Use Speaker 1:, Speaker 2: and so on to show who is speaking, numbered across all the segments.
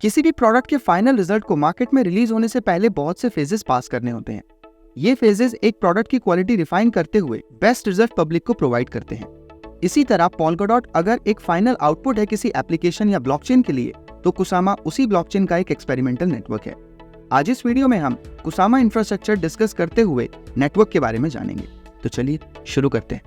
Speaker 1: किसी भी प्रोडक्ट के फाइनल रिजल्ट को मार्केट में रिलीज होने से पहले बहुत से फेजेस पास करने होते हैं। ये फेजेस एक प्रोडक्ट की क्वालिटी रिफाइन करते हुए बेस्ट रिजल्ट पब्लिक को प्रोवाइड करते हैं। इसी तरह पोल्काडॉट अगर एक फाइनल आउटपुट है किसी एप्लीकेशन या ब्लॉकचेन के लिए, तो कुसामा उसी ब्लॉकचेन का एक एक्सपेरिमेंटल नेटवर्क है। आज इस वीडियो में हम कुसामा इंफ्रास्ट्रक्चर डिस्कस करते हुए नेटवर्क के बारे में जानेंगे। तो चलिए शुरू करते हैं।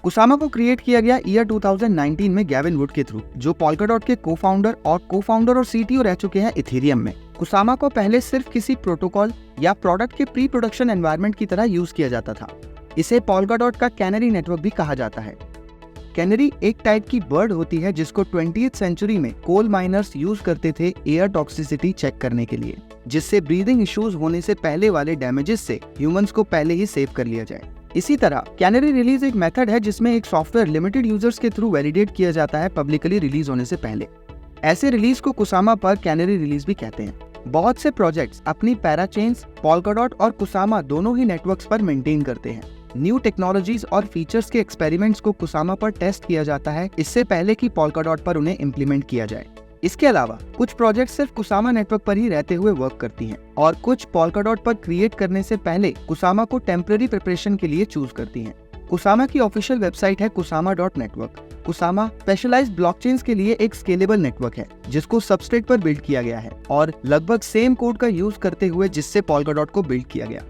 Speaker 1: कुसामा को क्रिएट किया गया ईयर 2019 में गैविन वुड के थ्रू, जो पोल्काडॉट के को-फाउंडर और सीटीओ रह चुके हैं इथेरियम में। कुसामा को पहले सिर्फ किसी प्रोटोकॉल या प्रोडक्ट के प्री प्रोडक्शन एनवायरनमेंट की तरह यूज किया जाता था। इसे पोल्काडॉट का कैनरी नेटवर्क भी कहा जाता है। कैनरी एक टाइप की बर्ड होती है जिसको 20th सेंचुरी में कोल माइनर्स यूज करते थे एयर टॉक्सिसिटी चेक करने के लिए, जिससे ब्रीदिंग इश्यूज होने से पहले वाले डैमेजेस से ह्यूमंस को पहले ही सेव कर लिया जाए। इसी तरह कैनरी रिलीज एक मेथड है जिसमें एक सॉफ्टवेयर लिमिटेड यूजर्स के थ्रू वैलिडेट किया जाता है पब्लिकली रिलीज होने से पहले। ऐसे रिलीज को कुसामा पर कैनरी रिलीज भी कहते हैं। बहुत से प्रोजेक्ट्स अपनी पैराचेन्स पोल्काडॉट और कुसामा दोनों ही नेटवर्क्स पर मेंटेन करते हैं। न्यू टेक्नोलॉजीज और फीचर्स के एक्सपेरिमेंट्स को कुसामा पर टेस्ट किया जाता है इससे पहले कि पोल्काडॉट पर उन्हें इम्प्लीमेंट किया जाए। इसके अलावा कुछ प्रोजेक्ट सिर्फ कुसामा नेटवर्क पर ही रहते हुए वर्क करती हैं और कुछ पोल्काडॉट पर क्रिएट करने से पहले कुसामा को टेम्पररी प्रिपरेशन के लिए चूज करती हैं। कुसामा की ऑफिशियल वेबसाइट है kusama.network। कुसामा स्पेशलाइज्ड ब्लॉकचेन्स के लिए एक स्केलेबल नेटवर्क है जिसको सबस्ट्रेट पर बिल्ड किया गया है और लगभग सेम कोड का यूज करते हुए जिससे पोल्काडॉट को बिल्ड किया गया।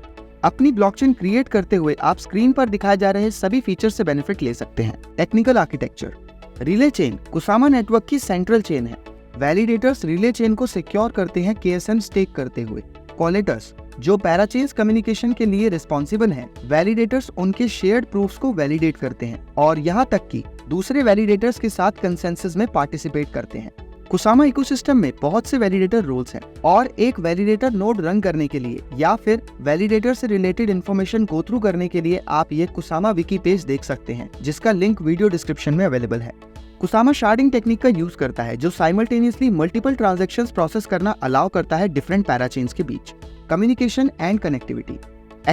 Speaker 1: अपनी ब्लॉकचेन क्रिएट करते हुए आप स्क्रीन पर दिखाए जा रहे सभी फीचर से बेनिफिट ले सकते हैं। Technical architecture. Relay chain Kusama network की सेंट्रल चेन है। वैलिडेटर्स रिले चेन को सिक्योर करते हैं KSM स्टेक करते हुए। कोलेटर्स जो पैराचेन्स कम्युनिकेशन के लिए रिस्पॉन्सिबल हैं, वैलिडेटर्स उनके शेयर्ड प्रूफ्स को वैलिडेट करते हैं और यहाँ तक कि दूसरे वैलिडेटर्स के साथ कंसेंसस में पार्टिसिपेट करते हैं। कुसामा इकोसिस्टम में बहुत से वैलिडेटर रोल्स हैं और एक वैलिडेटर नोड रन करने के लिए या फिर वैलिडेटर से रिलेटेड इन्फॉर्मेशन गो थ्रू करने के लिए आप ये कुसामा विकी पेज देख सकते हैं, जिसका लिंक वीडियो डिस्क्रिप्शन में अवेलेबल है। कुसामा शार्डिंग टेक्निक का यूज करता है जो साइमल्टेनियसली मल्टीपल ट्रांजैक्शंस प्रोसेस करना अलाउ करता है डिफरेंट पैराचेन्स के बीच। Communication and connectivity.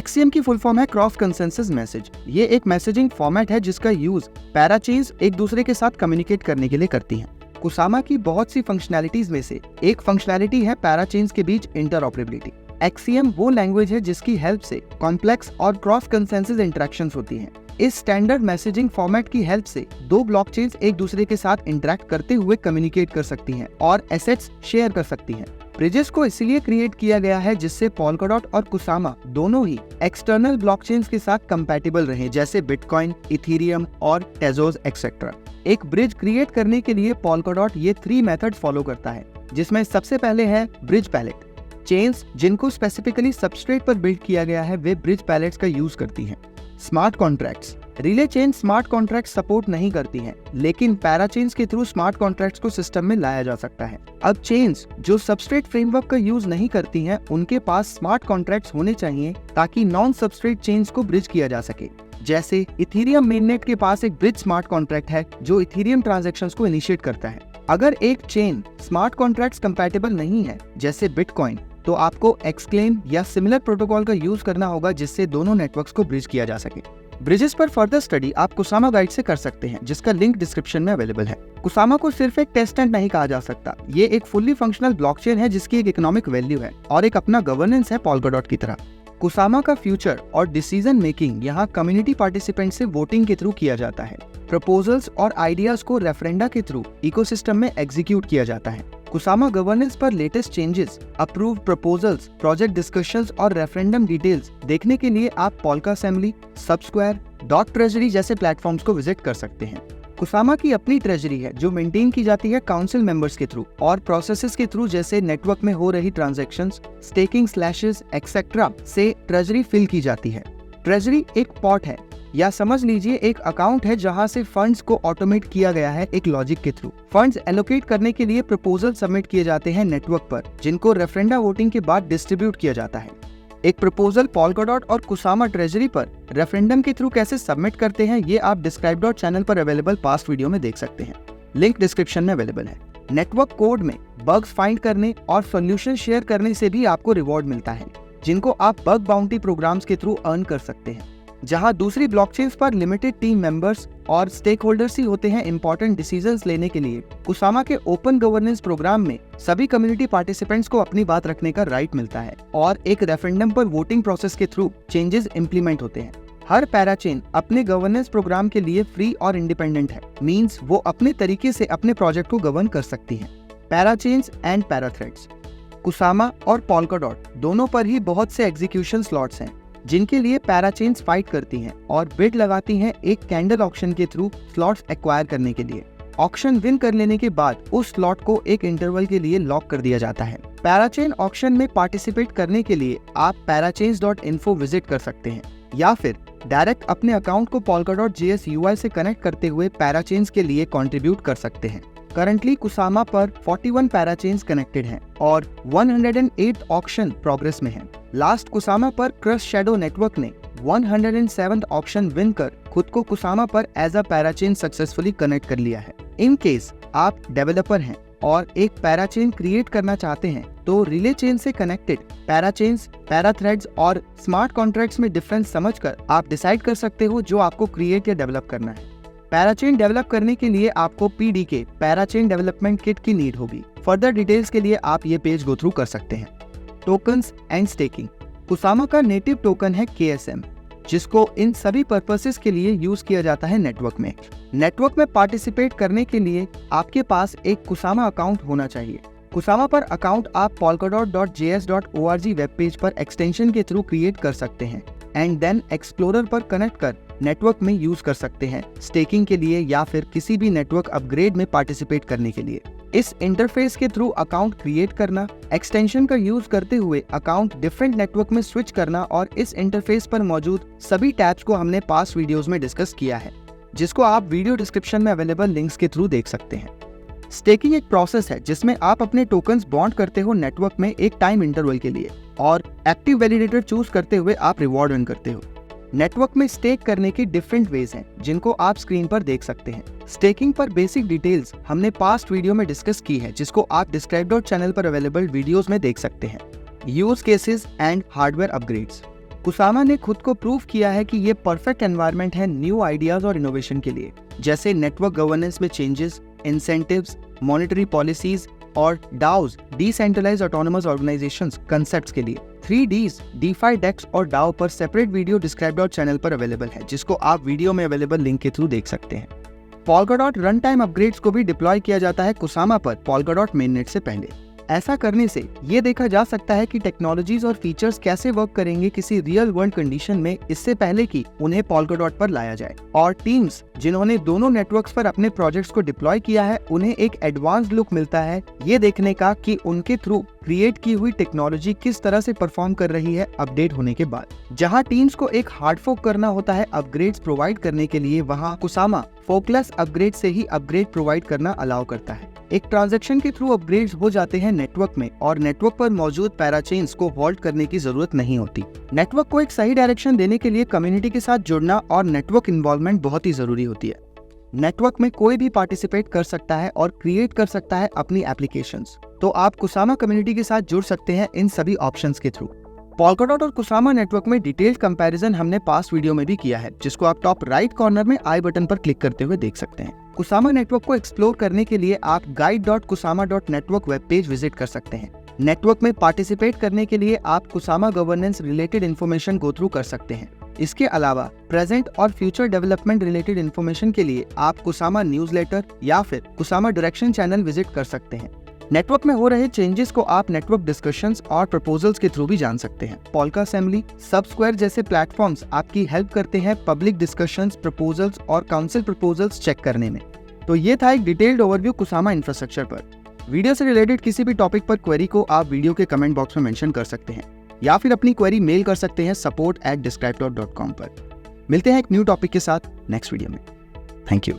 Speaker 1: XCM की फुल फॉर्म है क्रॉस कंसेंसस मैसेज। ये एक मैसेजिंग फॉर्मेट है जिसका यूज पैराचेन्स एक दूसरे के साथ कम्युनिकेट करने के लिए करती हैं। कुसामा की बहुत सी फंक्शनैलिटीज में से एक फंक्शनैलिटी है पैराचेन्स के बीच इंटरऑपरेबिलिटी। XCM वो लैंग्वेज है जिसकी हेल्प से कॉम्प्लेक्स और क्रॉस कंसेंसस इंटरेक्शंस होती हैं। इस स्टैंडर्ड मैसेजिंग फॉर्मेट की हेल्प से दो ब्लॉकचेन्स एक दूसरे के साथ इंटरेक्ट करते हुए कम्युनिकेट कर सकती हैं और एसेट्स शेयर कर सकती हैं। ब्रिजेस को इसलिए क्रिएट किया गया है जिससे पोल्काडॉट और कुसामा दोनों ही एक्सटर्नल ब्लॉकचेन्स के साथ कंपैटिबल रहें, जैसे बिटकॉइन, इथेरियम और टेजोस एक्सेट्रा। एक ब्रिज क्रिएट करने के लिए पोल्काडॉट ये 3 मेथड फॉलो करता है, जिसमें सबसे पहले है ब्रिज पैलेट। चेन्स जिनको स्पेसिफिकली सबस्ट्रेट पर बिल्ड किया गया है वे ब्रिज पैलेट्स का यूज करती हैं। Smart contracts. Relay chain smart contract support नहीं करती हैं, लेकिन पैराचेन्स के थ्रू स्मार्ट कॉन्ट्रैक्ट्स को सिस्टम में लाया जा सकता है। अब चेन्स जो सबस्ट्रेट फ्रेमवर्क का यूज नहीं करती हैं, उनके पास स्मार्ट कॉन्ट्रैक्ट्स होने चाहिए ताकि नॉन सबस्ट्रेट चेन्स को ब्रिज किया जा सके। जैसे इथेरियम मेननेट के पास एक ब्रिज स्मार्ट कॉन्ट्रैक्ट है जो इथेरियम ट्रांजैक्शंस को इनिशिएट करता है। अगर एक चेन स्मार्ट कॉन्ट्रैक्ट्स कंपैटिबल नहीं है, जैसे बिटकॉइन, तो आपको एक्सक्लेम या सिमिलर प्रोटोकॉल का यूज करना होगा जिससे दोनों नेटवर्क्स को ब्रिज किया जा सके। ब्रिजेस पर फर्दर स्टडी आप कुसामा गाइड से कर सकते हैं, जिसका लिंक डिस्क्रिप्शन में अवेलेबल है। कुसामा को सिर्फ एक टेस्टनेट नहीं कहा जा सकता, ये एक फुल्ली फंक्शनल ब्लॉकचेन है जिसकी एक इकोनॉमिक वैल्यू है और एक अपना गवर्नेंस है पोल्काडॉट की तरह। कुसामा का फ्यूचर और डिसीजन मेकिंग यहाँ कम्युनिटी पार्टिसिपेंट से वोटिंग के थ्रू किया जाता है। प्रपोजल्स और आइडियाज को रेफरेंडा के थ्रू इकोसिस्टम में एग्जीक्यूट किया जाता है। कुसामा गवर्नेंस पर latest changes, approved proposals, project discussions और रेफरेंडम डिटेल्स देखने के लिए आप पोल्का असेंबली, सबस्क्वायर, .treasury जैसे प्लेटफॉर्म्स को विजिट कर सकते हैं। कुसामा की अपनी ट्रेजरी है जो मेंटेन की जाती है काउंसिल मेंबर्स के थ्रू और प्रोसेसेस के थ्रू, जैसे नेटवर्क में हो रही ट्रांजैक्शंस, स्टेकिंग स्लैशेस एक्सेट्रा से ट्रेजरी फिल की जाती है। ट्रेजरी एक पॉट है या समझ लीजिए एक अकाउंट है जहां से फंड्स को ऑटोमेट किया गया है एक लॉजिक के थ्रू। फंड्स एलोकेट करने के लिए प्रपोजल सबमिट किए जाते हैं नेटवर्क पर, जिनको रेफरेंडा वोटिंग के बाद डिस्ट्रीब्यूट किया जाता है। एक प्रपोजल पोल्काडॉट और कुसामा ट्रेजरी पर रेफरेंडम के थ्रू कैसे सबमिट करते हैं, ये आप डिस्क्राइब चैनल पर अवेलेबल पास्ट वीडियो में देख सकते हैं। लिंक डिस्क्रिप्शन में अवेलेबल है। नेटवर्क कोड में बग्स फाइंड करने और सॉल्यूशन शेयर करने से भी आपको रिवॉर्ड मिलता है, जिनको आप बग बाउंटी प्रोग्राम्स के थ्रू अर्न कर सकते हैं। जहां दूसरी ब्लॉकचेन्स पर लिमिटेड टीम मेंबर्स और स्टेक होल्डर्स ही होते हैं इंपॉर्टेंट डिसीजंस लेने के लिए। कुसामा के ओपन गवर्नेंस प्रोग्राम में सभी कम्युनिटी पार्टिसिपेंट्स को अपनी बात रखने का राइट मिलता है और एक रेफरेंडम पर वोटिंग प्रोसेस के थ्रू चेंजेस इम्प्लीमेंट होते हैं। हर पैराचेन अपने गवर्नेंस प्रोग्राम के लिए फ्री और इंडिपेंडेंट है, मींस वो अपने तरीके से अपने प्रोजेक्ट को गवर्न कर सकती हैं। पैराचेन्स एंड पैराथ्रेड्स। कुसामा और पोल्काडॉट दोनों पर ही बहुत से एग्जीक्यूशन स्लॉट्स हैं जिनके लिए पैराचेन्स फाइट करती हैं और बिड लगाती हैं एक कैंडल ऑक्शन के थ्रू स्लॉट्स एक्वायर करने के लिए। ऑक्शन विन कर लेने के बाद उस स्लॉट को एक इंटरवल के लिए लॉक कर दिया जाता है। पैराचेन ऑक्शन में पार्टिसिपेट करने के लिए आप parachains.info विजिट कर सकते हैं या फिर डायरेक्ट अपने अकाउंट को polka.js UI से कनेक्ट करते हुए पैराचेन्स के लिए कंट्रीब्यूट कर सकते हैं। करंटली कुसामा पर 41 पैराचेन्स कनेक्टेड हैं और 108 ऑक्शन प्रोग्रेस में हैं। लास्ट कुसामा पर क्रश शैडो नेटवर्क ने 107th ऑक्शन विन कर खुद को कुसामा पर as a parachain successfully connect कर लिया है। इन केस आप डेवलपर हैं और एक पैराचेन क्रिएट करना चाहते हैं तो रिले चेन से कनेक्टेड पैराचेन्स, पैराथ्रेड्स और स्मार्ट कॉन्ट्रैक्ट्स में डिफरेंस समझकर आप डिसाइड कर सकते हो जो आपको क्रिएट या डेवलप करना है। पैराचेन डेवलप करने के लिए आपको PDK पैराचेन डेवलपमेंट किट की नीड होगी। फर्दर डिटेल्स के लिए आप ये पेज गो थ्रू कर सकते हैं। Tokens and staking. कुसामा का नेटिव टोकन है KSM, जिसको इन सभी पर्पसेस के लिए यूज किया जाता है नेटवर्क में। नेटवर्क में पार्टिसिपेट करने के लिए आपके पास एक कुसामा अकाउंट होना चाहिए। कुसामा पर अकाउंट आप polkadot.js.org वेब पेज पर एक्सटेंशन के थ्रू क्रिएट कर सकते हैं एंड देन एक्सप्लोरर पर कनेक्ट कर नेटवर्क में यूज कर सकते हैं स्टेकिंग के लिए या फिर किसी भी नेटवर्क अपग्रेड में पार्टिसिपेट करने के लिए। इस इंटरफेस के थ्रू अकाउंट क्रिएट करना, एक्सटेंशन का यूज करते हुए अकाउंट डिफरेंट नेटवर्क में स्विच करना और इस इंटरफेस पर मौजूद सभी टैब्स को हमने पास्ट वीडियोस में डिस्कस किया है, जिसको आप वीडियो डिस्क्रिप्शन में अवेलेबल लिंक्स के थ्रू देख सकते हैं। स्टेकिंग एक प्रोसेस है जिसमें आप अपने टोकन्स बॉन्ड करते हो नेटवर्क में एक टाइम इंटरवल के लिए और एक्टिव वैलिडेटर चूज करते हुए आप रिवॉर्ड अर्न करते हो। नेटवर्क में स्टेक करने की डिफरेंट वेज हैं जिनको आप स्क्रीन पर देख सकते हैं। स्टेकिंग पर बेसिक डिटेल्स हमने पास्ट वीडियो में डिस्कस की है, जिसको आप डिस्क्राइब चैनल पर अवेलेबल वीडियोस में देख सकते हैं। Use cases and hardware upgrades. Kusama ने खुद को प्रूव किया है कि ये परफेक्ट एनवायरनमेंट है न्यू आइडियाज और इनोवेशन के लिए, जैसे नेटवर्क गवर्नेंस में चेंजेस, इंसेंटिव्स, मॉनेटरी पॉलिसीज और DAOs decentralized autonomous organizations concepts के लिए। 3Ds, DeFi, DEX और DAO पर सेपरेट वीडियो डिस्क्राइब चैनल पर अवेलेबल है, जिसको आप वीडियो में अवेलेबल लिंक के थ्रू देख सकते हैं। Polkadot रन टाइम अपग्रेड्स को भी डिप्लॉय किया जाता है कुसामा पर Polkadot मेननेट से पहले। ऐसा करने से ये देखा जा सकता है कि टेक्नोलॉजीज और फीचर्स कैसे वर्क करेंगे किसी रियल वर्ल्ड कंडीशन में, इससे पहले कि उन्हें Polkadot पर लाया जाए। और टीम्स जिन्होंने दोनों नेटवर्क्स पर अपने प्रोजेक्ट्स को डिप्लॉय किया है, उन्हें एक एडवांस्ड लुक मिलता है ये देखने का कि उनके थ्रू क्रिएट की हुई टेक्नोलॉजी किस तरह से परफॉर्म कर रही है अपडेट होने के बाद। जहां टीम्स को एक हार्ड फोक करना होता है अपग्रेड्स प्रोवाइड करने के लिए, वहां कुसामा फोकलेस अपग्रेड से ही अपग्रेड प्रोवाइड करना अलाउ करता है। एक ट्रांजैक्शन के थ्रू अपग्रेड्स हो जाते हैं नेटवर्क में और नेटवर्क पर मौजूद पैराचेन्स को होल्ड करने की जरूरत नहीं होती। नेटवर्क को एक सही डायरेक्शन देने के लिए कम्युनिटी के साथ जुड़ना और नेटवर्क इन्वॉल्वमेंट बहुत ही जरूरी होती है। नेटवर्क में कोई भी पार्टिसिपेट कर सकता है और क्रिएट कर सकता है अपनी एप्लीकेशंस, तो आप कुसामा कम्युनिटी के साथ जुड़ सकते हैं इन सभी ऑप्शंस के थ्रू। Polkadot और कुसामा नेटवर्क में डिटेल्ड कंपैरिजन हमने पास्ट वीडियो में भी किया है, जिसको आप टॉप राइट कॉर्नर में आई बटन पर क्लिक करते हुए देख सकते हैं। कुसामा नेटवर्क को एक्सप्लोर करने के लिए आप guide.kusama.network वेब पेज विजिट कर सकते हैं। नेटवर्क में पार्टिसिपेट करने के लिए आप Kusama governance related information go through कर सकते हैं। इसके अलावा प्रेजेंट और फ्यूचर डेवलपमेंट रिलेटेड इन्फॉर्मेशन के लिए आप कुसामा न्यूज़लेटर या फिर कुसामा डायरेक्शन चैनल विजिट कर सकते हैं। नेटवर्क में हो रहे चेंजेस को आप नेटवर्क डिस्कशंस और प्रपोजल्स के थ्रू भी जान सकते हैं। पोल्का असेंबली, सबस्क्वायर जैसे प्लेटफॉर्म्स आपकी हेल्प करते हैं पब्लिक डिस्कशंस, प्रपोजल्स और काउंसिल प्रपोजल्स चेक करने में। तो ये था एक डिटेल्ड ओवरव्यू कुसामा इंफ्रास्ट्रक्चर पर। वीडियो से रिलेटेड किसी भी टॉपिक पर क्वेरी को आप वीडियो के कमेंट बॉक्स में मेंशन कर सकते हैं या फिर अपनी क्वेरी मेल कर सकते हैं support@describedot.com पर। मिलते हैं एक न्यू टॉपिक के साथ नेक्स्ट वीडियो में। Thank you.